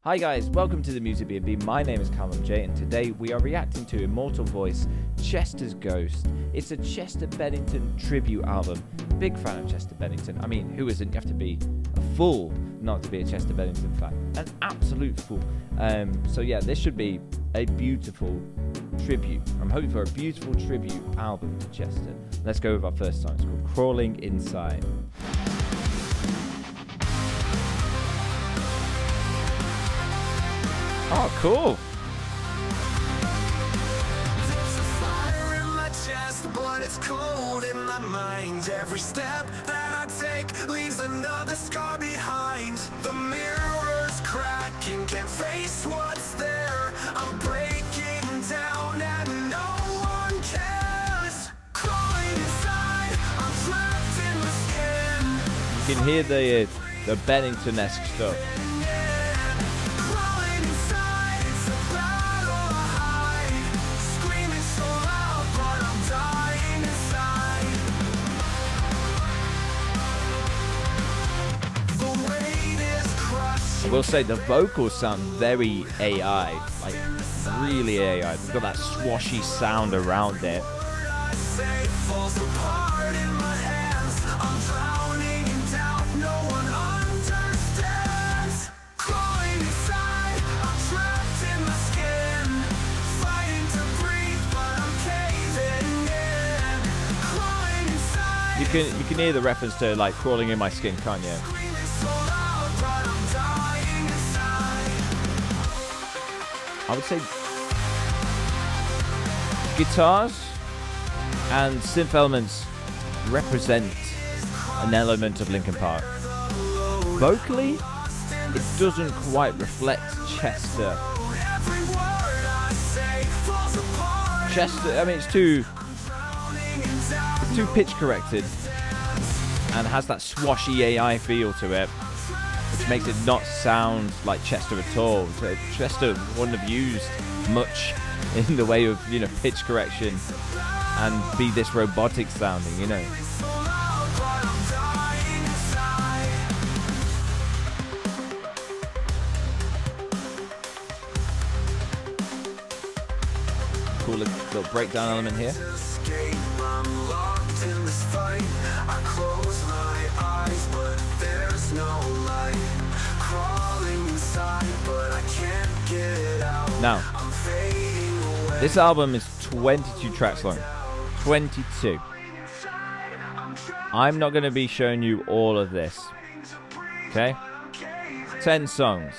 Hi guys, welcome to the Music B&B. My name is Callum J, and today we are reacting to Immortal Voice, Chester's Ghost. It's a Chester Bennington tribute album. Big fan of Chester Bennington. I mean, who isn't? You have to be a fool not to be a Chester Bennington fan. An absolute fool. So yeah, this should be a beautiful tribute. I'm hoping for a beautiful tribute album to Chester. Let's go with our first song. It's called Crawling Inside. Oh, cool. There's a fire in my chest, but it's cold in my mind. Every step that I take leaves another scar behind. The mirror's cracking, can't face what's there. I'm breaking down and no one cares. Crawling inside, I'm trapped in the skin. You can hear the Bennington-esque stuff. I will say the vocals sound very AI, like really AI. They've got that swashy sound around it. You can hear the reference to like crawling in my skin, can't you? I would say guitars and synth elements represent an element of Linkin Park. Vocally, it doesn't quite reflect Chester. I mean, it's too pitch corrected and has that swashy AI feel to it, which makes it not sound like Chester at all. So Chester wouldn't have used much in the way of, pitch correction and be this robotic sounding, Cool little breakdown element here. Now, this album is 22 tracks long. 22. I'm not going to be showing you all of this. Okay? 10 songs.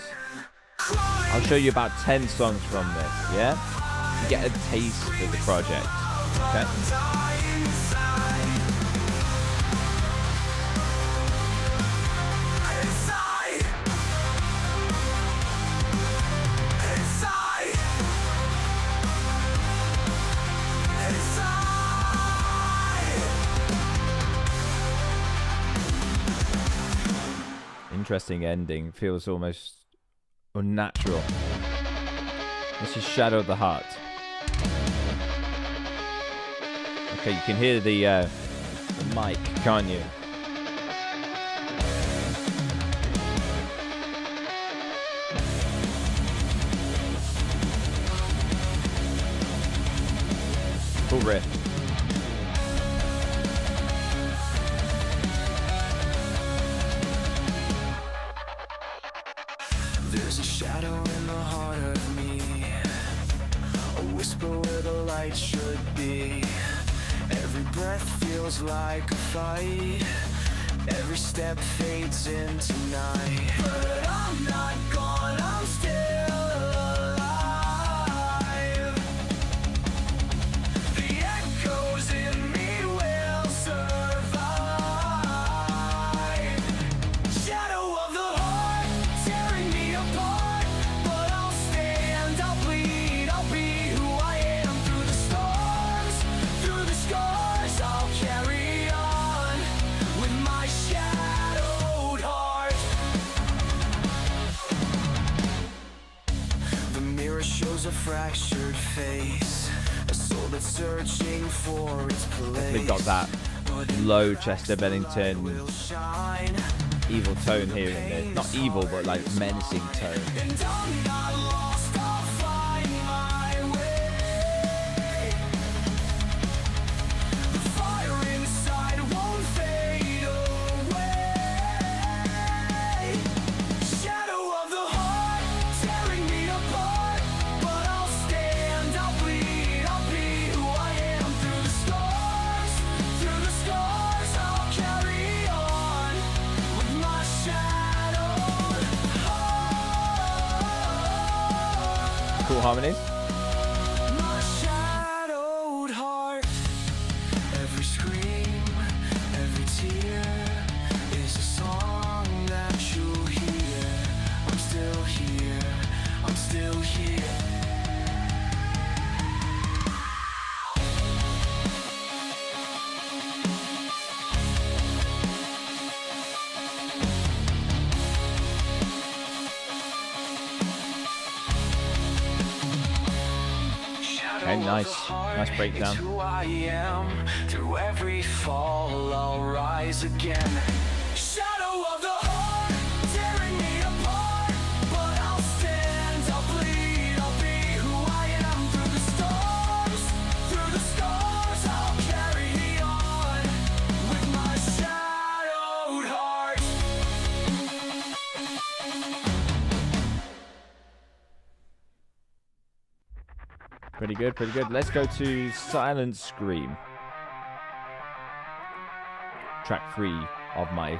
I'll show you about 10 songs from this, yeah? You get a taste of the project. Okay? Interesting ending. Feels almost unnatural. This is Shadow of the Heart. Okay, you can hear the mic, can't you? Cool riff. There's a shadow in the heart of me, a whisper where the light should be. Every breath feels like a fight, every step fades into night. But I'm not gone, I'm still alive. The echoes in me will survive. Shadow of the heart, tearing me apart, but I'll stand, I'll bleed, I'll be who I am. Through the storms, through the scars, I'll carry on with my shadowed heart. The mirror shows a fractured face, a soul that's searching for its place. They've got that low Chester Bennington evil tone here in this. Not evil, but like menacing tone. And I'm not lost, I'll find my way. The fire inside won't fade away. Shadow of the heart, tearing me apart. But I'll stand, I'll bleed, I'll be who I am. Through the scars, I'll carry on with my shadowed heart. Cool harmonies. My shadowed heart. Every scream, every tear is a song that you'll hear. I'm still here, I'm still here. Okay, nice breakdown. It's who I am. Through every fall, I'll rise again. Shadow of the heart, tearing me apart. But I'll stand, I'll bleed, I'll be who I am. Through the scars, I'll carry on with my shadowed heart. Pretty good, pretty good. Let's go to Silent Scream. Track 3 of my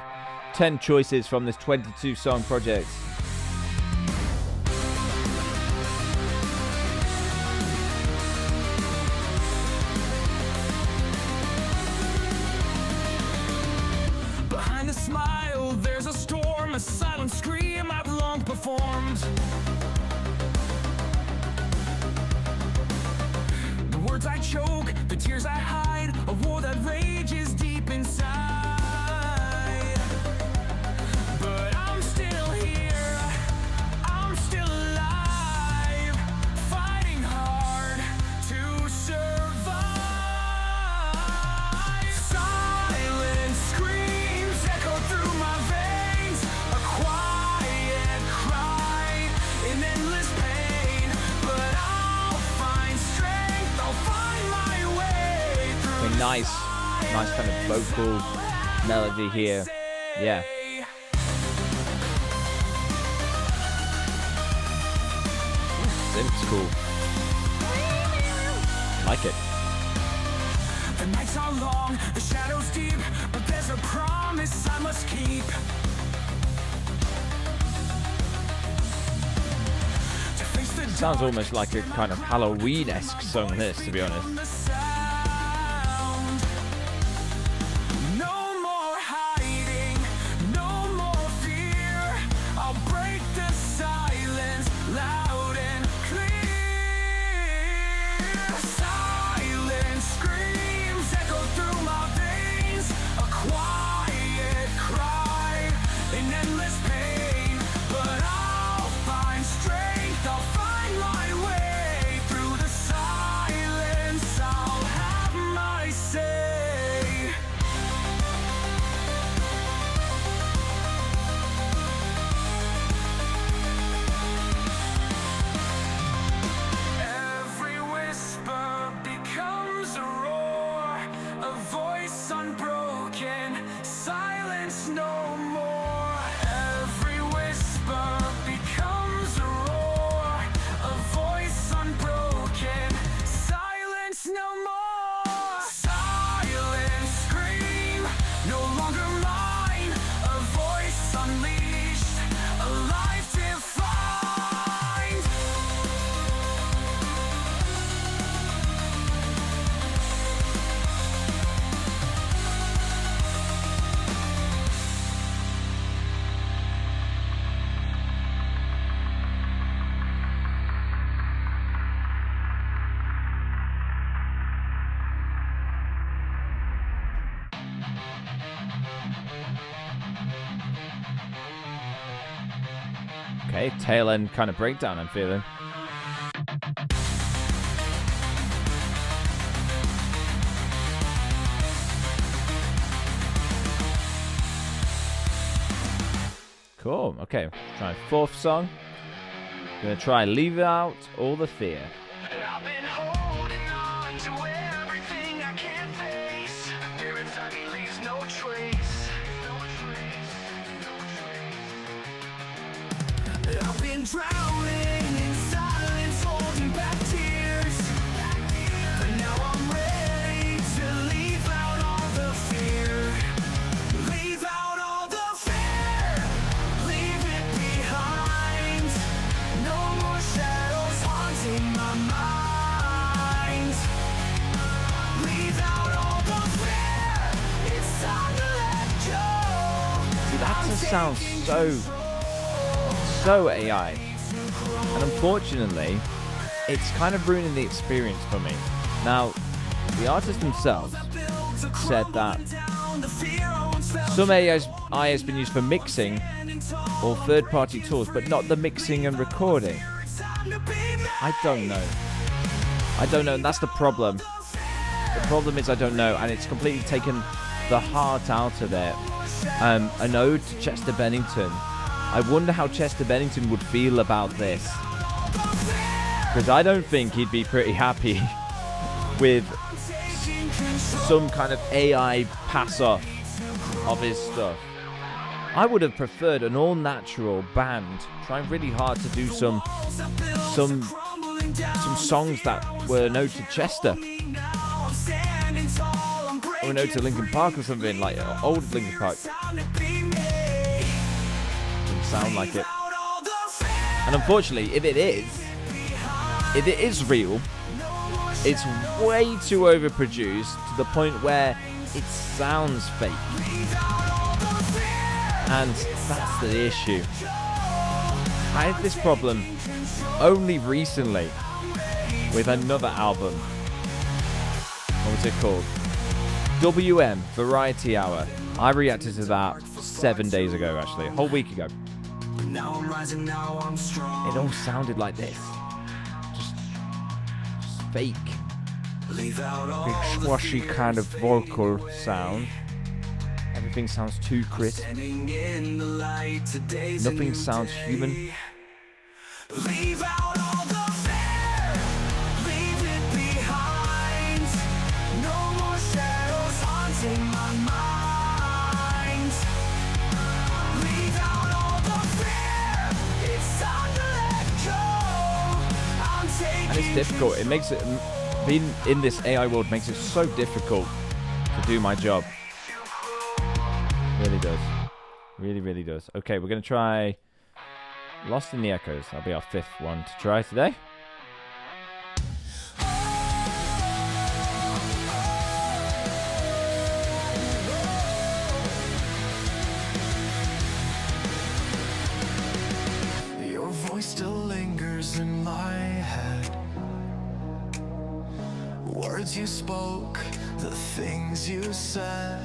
10 choices from this 22 song project. Behind the smile, there's a storm, a silent scream I've long performed. The words I choke, the tears I hide, a war that rages deep inside. But I'm still here, I'm still alive, fighting hard to survive. Silent screams echo through my veins, a quiet cry in endless pain. But I'll find strength, I'll find my way through. A nice kind of vocal melody here. Yeah. Synth's cool. Like it. The nights are long, the shadows deep, but there's a promise I must keep. To face the Sounds almost like a kind of Halloween-esque song, this, to be honest. from the sound. No more hiding, no more fear. I'll break the silence loud and clear. Silent screams echo through my veins, a quiet cry in endless pain. But I'll find strength, I'll find my way through the silence. I'll have my say. Every whisper becomes a roar, a voice unbroken, silence no more. Every whisper becomes a roar, a voice unbroken, silence no more. Silent scream, no longer mine, a voice unleashed, a life defined. Okay, tail end kind of breakdown, I'm feeling. Cool. Okay, try fourth song. Gonna try Leave Out All the Fear. I've been holding on to everything I can't face. Fear inside me leaves no trace. I've been drowning in silence, holding back tears. But now I'm ready to leave out all the fear. Leave out all the fear. Leave it behind. No more shadows haunting my mind. Leave out all the fear. It's time to let go. See, that just sounds so AI. And unfortunately, it's kind of ruining the experience for me. Now, the artists themselves said that some AI has been used for mixing or third-party tools, but not the mixing and recording. I don't know, and that's the problem. The problem is I don't know, and it's completely taken the heart out of it. An ode to Chester Bennington. I wonder how Chester Bennington would feel about this, because I don't think he'd be pretty happy with some kind of AI pass-off of his stuff. I would have preferred an all-natural band trying really hard to do some songs that were an ode to Chester, or an ode to Linkin Park or something, like old Linkin Park. Doesn't sound like it. And unfortunately, if it is real, it's way too overproduced to the point where it sounds fake. And that's the issue. I had this problem only recently with another album. What was it called? WM, Variety Hour. I reacted to that 7 days ago, actually. A whole week ago. Now I'm rising, now I'm strong. It all sounded like this. Just fake. Leave out all Big squashy kind of vocal sound. Everything sounds too crisp. standing in the light. Today's a Nothing new sounds day. human. Leave out all the fear. Leave it behind. No more shadows haunting my mind. Leave out all the fear. It's time to let go. I'm taking And it's difficult. It makes it, being in this AI world makes it so difficult to do my job. Really does. Really, really does. Okay, we're going to try Lost in the Echoes. That'll be our fifth one to try today. Your voice still lingers in my head. Words you spoke, the things you said.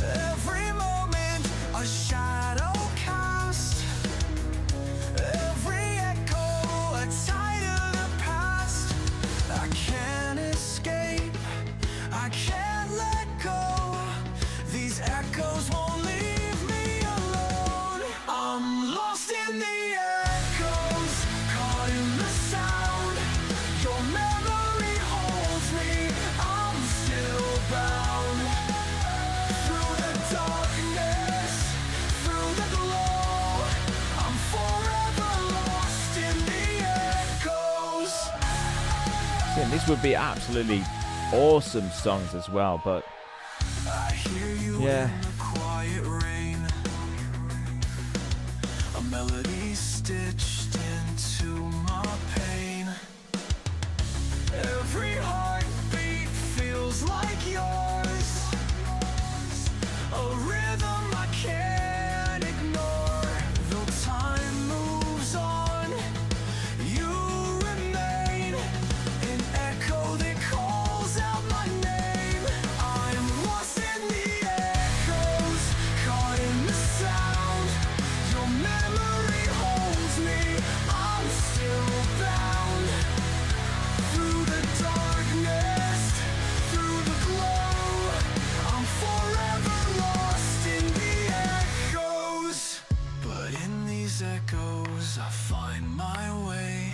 Every moment a shadow cast. Every echo a tie to the past. I can't escape, I can't let go. These echoes won't leave me alone. I'm lost in the echoes, caught in the sound. Your memory holds me, I'm still bound. Through the darkness, through the glow, I'm forever lost in the echoes. And these would be absolutely awesome songs as well, but I hear you yeah. in the quiet rain. A melody stitched into my pain. Every heartbeat feels like yours. A rhythm I can't ignore. Though time moves on, you remain an echo that calls out my name. I'm lost in the echoes, caught in the sound. Your memory holds me, I'm still bound. Through the dark echoes, I find my way.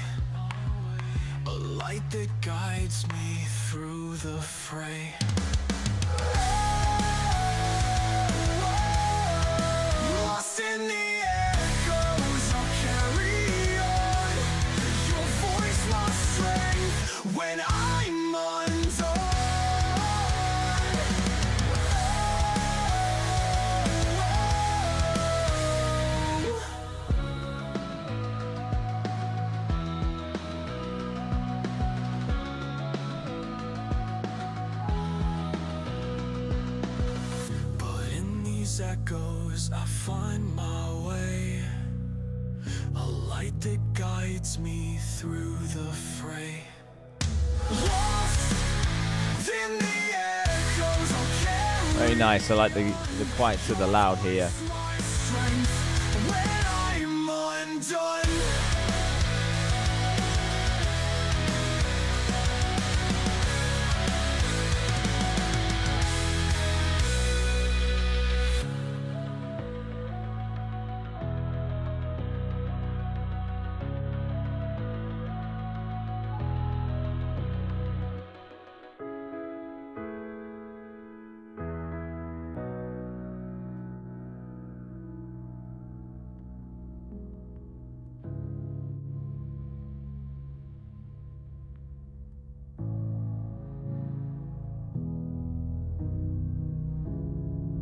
A light that guides me through the fray. Lost in the echoes, I'll carry on. Your voice, my strength, when I'm undone. But in these echoes, I find my way. A light that guides me through the fray. Lost in the echoes, I'll carry Very nice. I like the quiet to the loud here. my strength when I'm undone.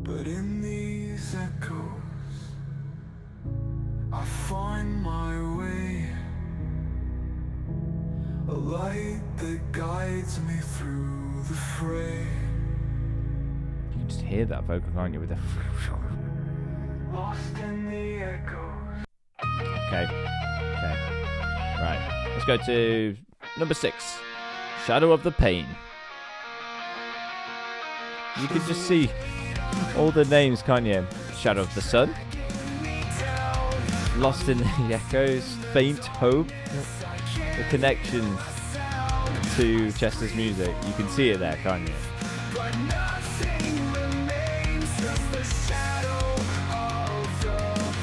But in these echoes, I find my way. A light that guides me through the fray. You can just hear that vocal, can't you? With the Lost in the echoes. okay. Right. Let's go to number 6. Shadow of the Pain. You can just see all the names, can't you? Shadow of the Sun. Lost in the Echoes. Faint Hope. The connection to Chester's music. You can see it there, can't you? But nothing remains, just the shadow of the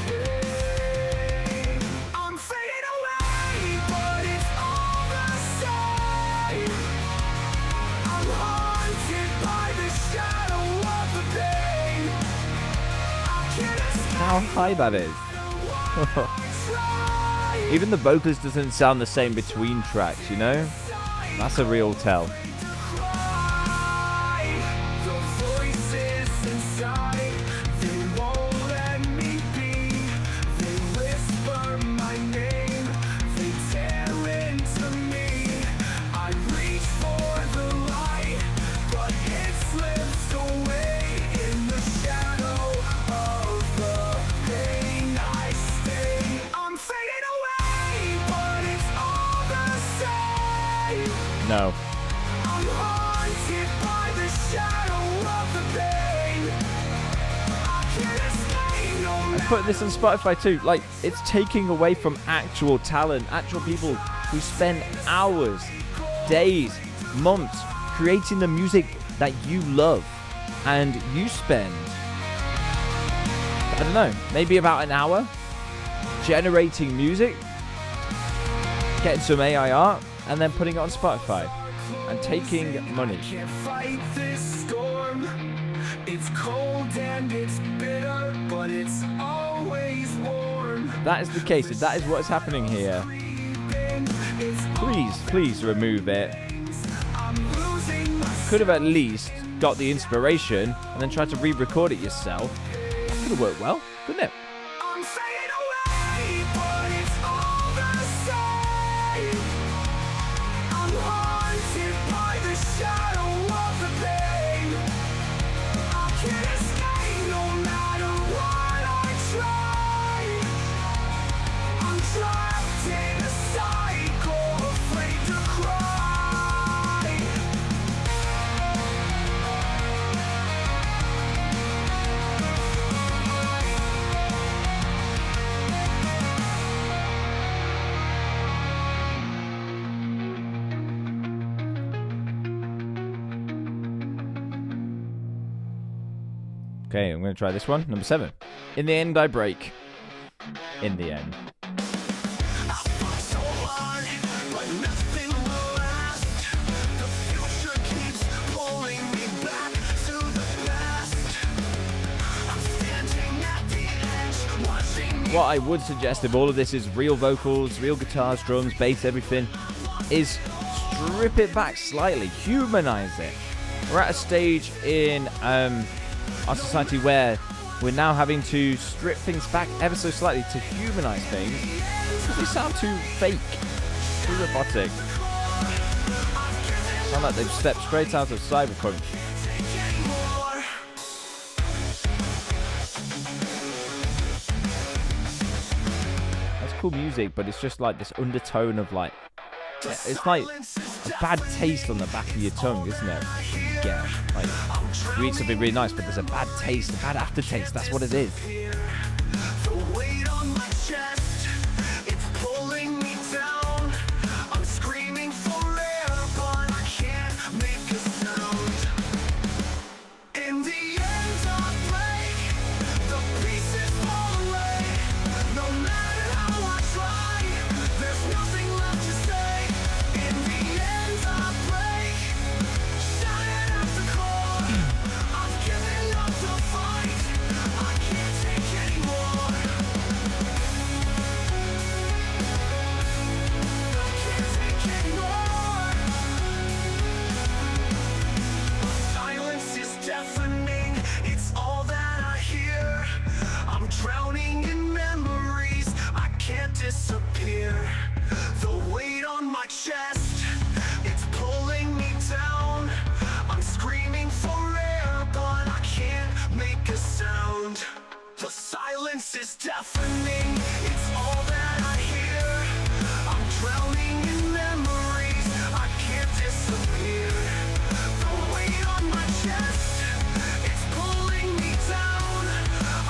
pain. I'm fading away, but it's all the same. I'm haunted by the shadow of the pain. I can't escape How high that is. try. Even the vocals doesn't sound the same between tracks, you know? That's a real tell. The voices inside, they won't let me be. They whisper my name, they tear into me. I reach for the light, but it slips away in the shadow of the pain. I stay. I'm fading away, but it's all the same. No. I'm haunted by the shadow of the pain. I can't escape no I matter. put this on Spotify too. Like, it's taking away from actual talent, actual people who spend hours, days, months creating the music that you love. And you spend, I don't know, maybe about an hour generating music, getting some AI art, and then putting it on Spotify and taking money. Can't fight this storm. It's cold and it's bitter, but it's always warm. That is the case. If that is what is happening here, It's please remove it. I'm losing my Could have at least got the inspiration and then tried to re-record it yourself. That could have worked well, couldn't it? I'm fading away, but it's all the same. I'm haunted by the shadow of the pain. I can't escape no matter what I try. I'm trapped in a cycle, afraid to cry. Okay, I'm going to try this one. Number 7. In the end, I break. In the end. what I would suggest if all of this is real vocals, real guitars, drums, bass, everything, is strip it back slightly, humanize it. We're at a stage in our society where we're now having to strip things back ever so slightly to humanize things because they sound too fake, too robotic. Sound like they've stepped straight out of Cyberpunk. That's cool music, but it's just like this undertone of like, it's like a bad taste on the back of your tongue, isn't it? Yeah, like you eat something really nice, but there's a bad taste, a bad aftertaste. That's what it is. Drowning in memories, I can't disappear. The weight on my chest, it's pulling me down. I'm screaming for air, but I can't make a sound. The silence is deafening, it's all that I hear. I'm drowning in memories, I can't disappear. The weight on my chest, it's pulling me down.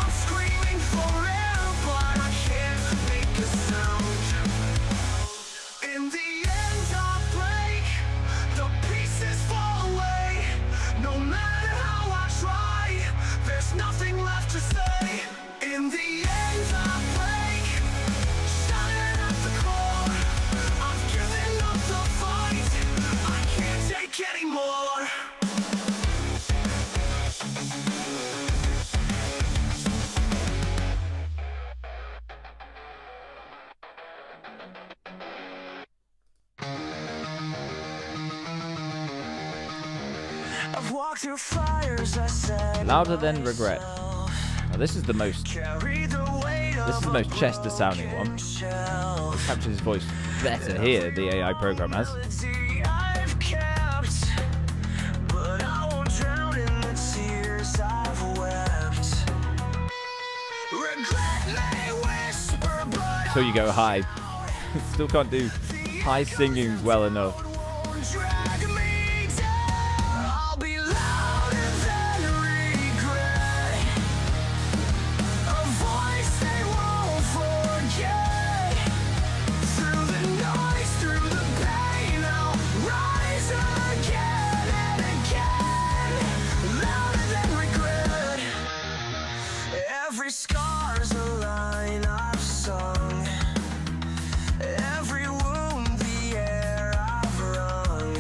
I'm screaming for air, but I can't make a sound. In the end I break, the pieces fall away. No matter how I try, there's nothing left to say. In the end I break, shattered at the core. I've given up the fight, I can't take anymore. I've walked through fires, I said. Louder Than Regret. Now this is the most Chester sounding one. It captures his voice better here, the AI program has. I've kept, but I won't drown in the tears I've wept. Regret may whisper, but Until you go high. Still can't do high singing well enough. drag me down. I'll be louder than regret. A voice they won't forget. Through the noise, through the pain, I'll rise again and again. Louder than regret. Every scar's a line I've sung. Every wound, the air I've wrung.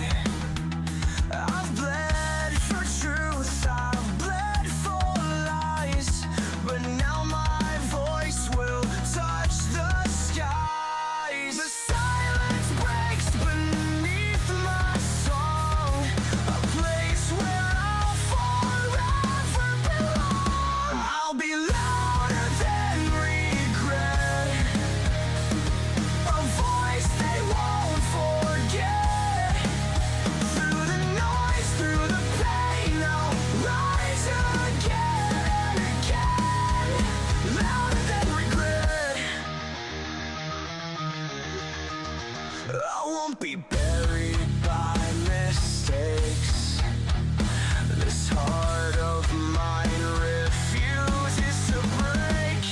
I've bled for truth, I've bled for lies. But now my voice will touch the skies. The silence breaks beneath my song. A place where I'll forever belong. I'll be louder than regret. A voice they won't forget. Through the noise, through the pain, I'll rise again and again. Louder than regret. I won't be buried by mistakes. This heart of mine refuses to break.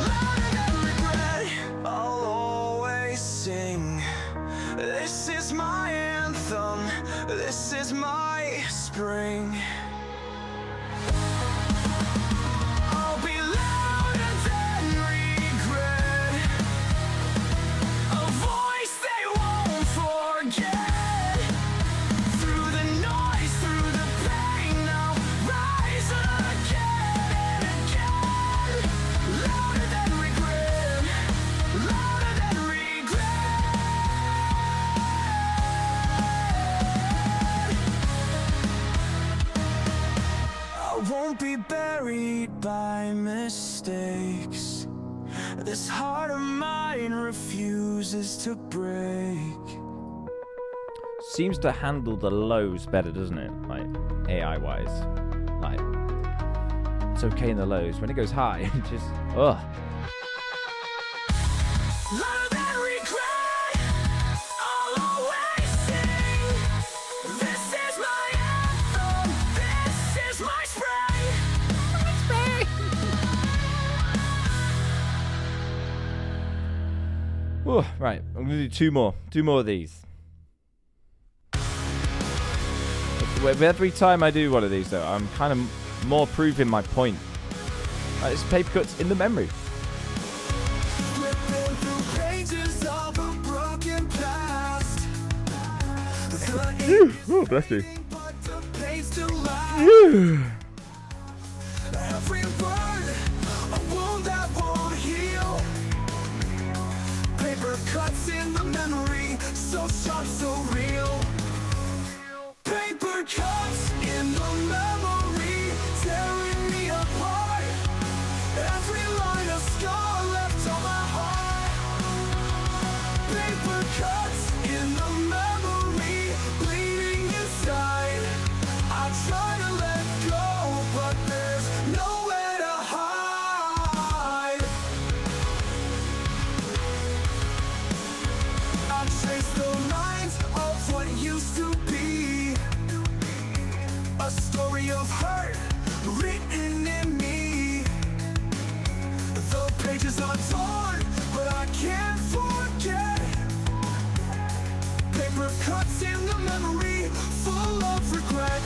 Louder than regret, I'll always sing. This is my anthem, this is my spring. I'll be louder than regret. A voice they won't forget. to be buried by mistakes. This heart of mine refuses to break. Seems to handle the lows better, doesn't it? Like, AI wise. Like, it's okay in the lows. When it goes high, it just, ugh. Love and regret, I'll always sing. This is my anthem, this is my spray. Ooh, right, I'm gonna do two more of these. With every time I do one of these, though, I'm kind of more proving my point. It's paper cuts in the memory. Flipping through pages of a broken past. Oh, bless you. But the pain still lasts. Every word, a wound that won't heal. Paper cuts in the memory, so sharp, so real. Paper cuts in the memory, tearing me apart. Every line of scar left on my heart. Paper cuts in the memory, bleeding inside. I try to let go, but there's nowhere to hide. I chase the lines of what used to be. A story of hurt written in me. The pages are torn, but I can't forget. Paper cuts in the memory, full of regret.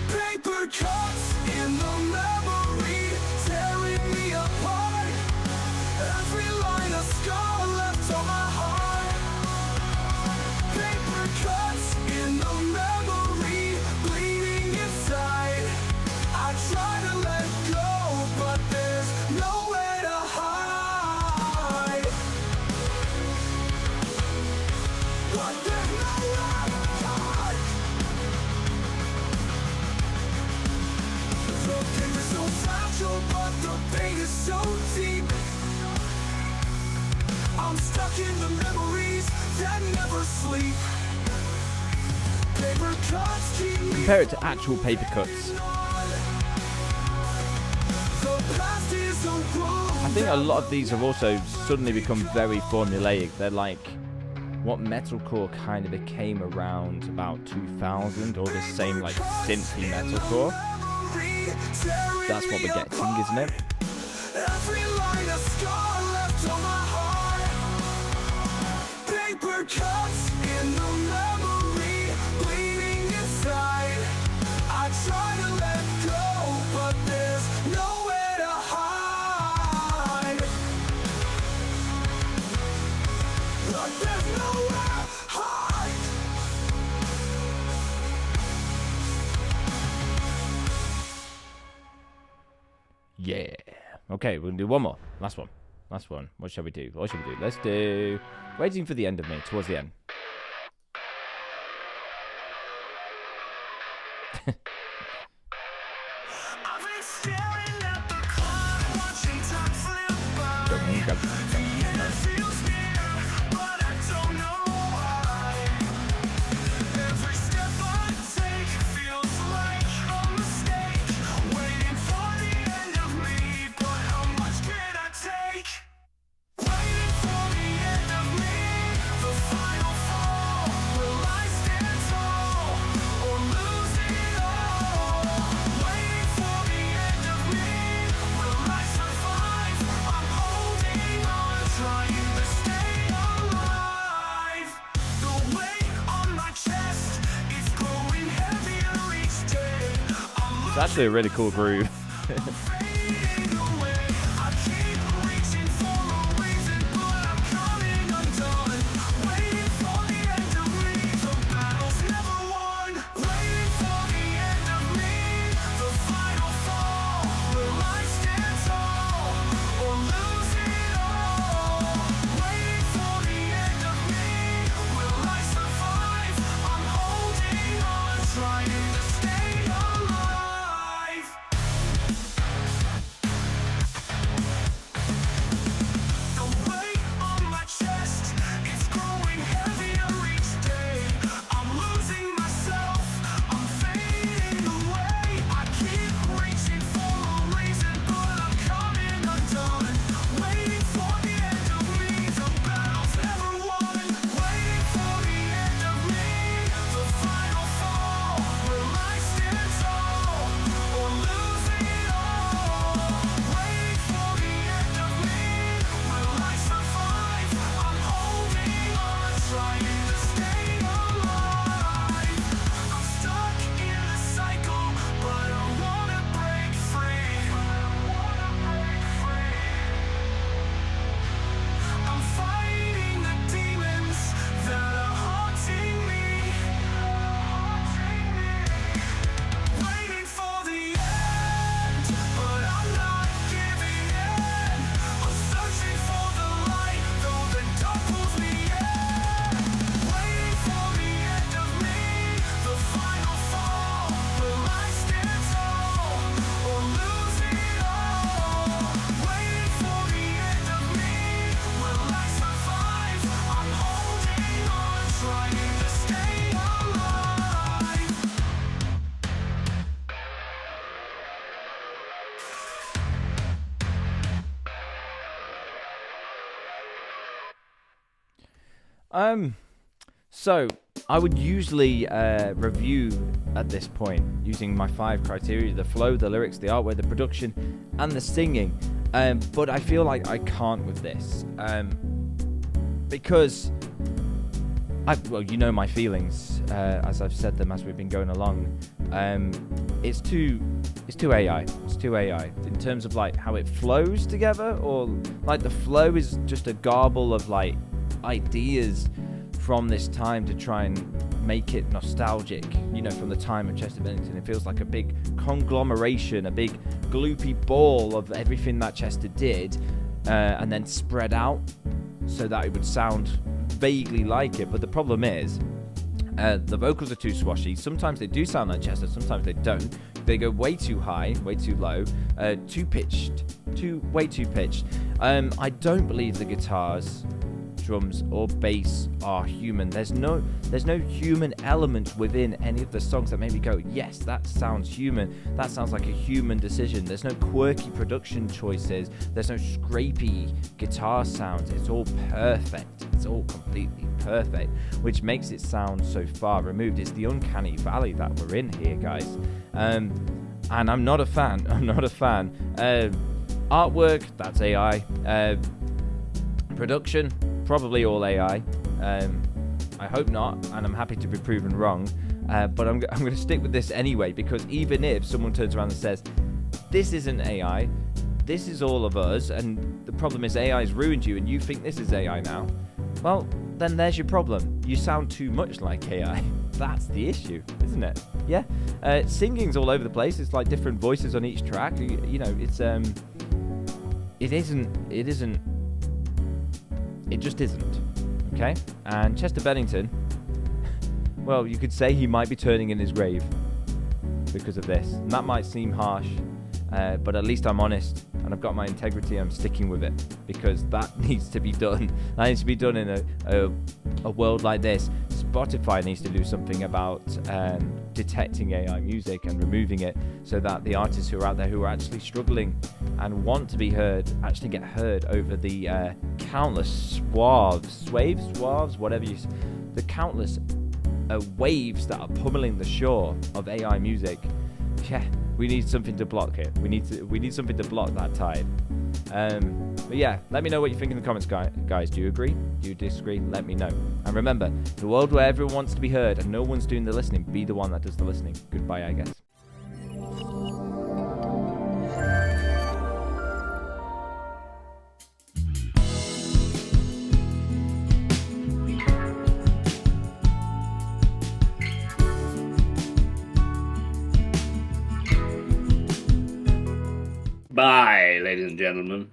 Paper cuts in the memory, tearing me apart. Every line of scar left on my heart. Paper cuts in the memory, bleeding inside. I try to let go, but there's nowhere to hide. But there's nowhere to hide. The paper's so fragile, but the pain is so deep. I'm stuck in the memories that never sleep. Paper cuts keep me. Compare it to actual paper cuts. I think a lot of these have also suddenly become very formulaic. They're like what metalcore kind of became around about 2000, all the same like synthy metalcore. That's what we're getting, isn't it? Every line of scar left on my heart. Paper cuts in the memory, bleeding inside. I try to let go, but there's nowhere to hide. But there's nowhere to hide. Yeah. Okay, we're gonna do one more. Last one. What shall we do? Let's do Waiting for the End of Me, towards the end. I've been staring at the clock, watching time slip by. The end feels near, but I don't know why. Every step I take feels like a mistake. Waiting for the end of me, but how much can I take? Waiting for the end of me, the final fall. Will I stand tall or lose it all? Waiting for the end of me, will I survive? I'm holding on, trying to stay alive. The weight on my chest is growing heavier each day. It's actually a really cool groove. Fading away. I keep reaching for a reason, but I'm coming undone. Waiting for the end of me, the battle's never won. Waiting for the end of me, the final fall. Will I stand tall or lose it all? Waiting for the end of me, will I survive? I'm holding on, trying to stay alive. So I would usually review at this point using my 5 criteria: the flow, the lyrics, the artwork, the production, and the singing. But I feel like I can't with this because you know my feelings as I've said them as we've been going along. It's too AI. It's too AI in terms of like how it flows together, or like the flow is just a garble of like ideas from this time to try and make it nostalgic, from the time of Chester Bennington. It feels like a big conglomeration, a big gloopy ball of everything that Chester did, and then spread out so that it would sound vaguely like it. But the problem is, the vocals are too swashy. Sometimes they do sound like Chester, sometimes they don't. They go way too high, way too low, way too pitched. I don't believe the guitars, drums, or bass are human. There's no human element within any of the songs that maybe go, yes, that sounds human. That sounds like a human decision. There's no quirky production choices. There's no scrapey guitar sounds. It's all perfect. It's all completely perfect, which makes it sound so far removed. It's the uncanny valley that we're in here, guys. And I'm not a fan. Artwork, that's AI. Production, probably all AI. I hope not, and I'm happy to be proven wrong. But I'm going to stick with this anyway, because even if someone turns around and says, this isn't AI, this is all of us, and the problem is AI's ruined you and you think this is AI now, well, then there's your problem. You sound too much like AI. That's the issue, isn't it? Yeah. Singing's all over the place. It's like different voices on each track. It's it just isn't. Okay? And Chester Bennington, well, you could say he might be turning in his grave because of this. And that might seem harsh, but at least I'm honest and I've got my integrity. I'm sticking with it because that needs to be done. That needs to be done in a world like this. Spotify needs to do something about detecting AI music and removing it, so that the artists who are out there who are actually struggling and want to be heard actually get heard over the countless the countless waves that are pummeling the shore of AI music. Yeah, we need something to block it. We need something to block that tide. But yeah, let me know what you think in the comments, guys. Do you agree? Do you disagree? Let me know. And remember, the world where everyone wants to be heard and no one's doing the listening, be the one that does the listening. Goodbye, I guess. Bye, ladies and gentlemen.